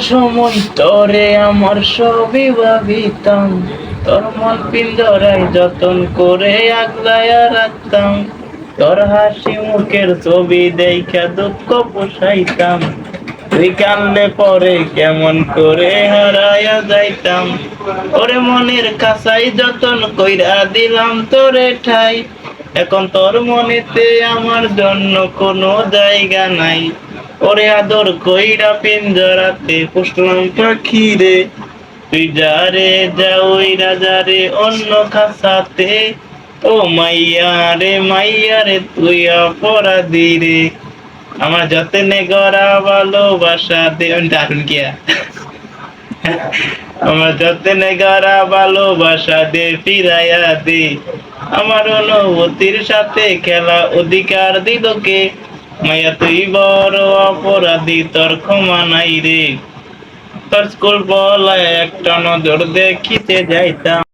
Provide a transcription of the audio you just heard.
সময় তোরে আমার সবই ভাবিতাম, তোর মন পিঞ্জরায় যতন করে আগলায়া রাখতাম, তোর হাসি মুখের ছবি দেখা দুঃখ পোষাইতাম, তুই কানলে পরে কেমন করে হারায়া যাইতাম, ওরে মনের কাছাই যতন কইরা দিলাম তোরে ঠাই, এখন তোর মনেতে আমার জন্য কোনো জায়গা নাই, ওরে আদর কইরা পিঞ্জরাতে পুষলাম পাখি রে, তুই যা রে যা ওই রাজারে অন্য খাসাতে, ও মাইয়া রে তুই অপরাধী রে, আমার যতনে গড়া ভালোবাসা দে দারুন গিয়া আমার যতনে গড়া ভালোবাসা দে ফিরাইয়া দে, আমার অনুভূতির সাথে খেলা অধিকার দিল কে, মাইয়া তুই বড় অপরাধী তোর ক্ষমা নাই রে, তোর স্কুল বলায় একটা নজর দেখিতে যাইতাম।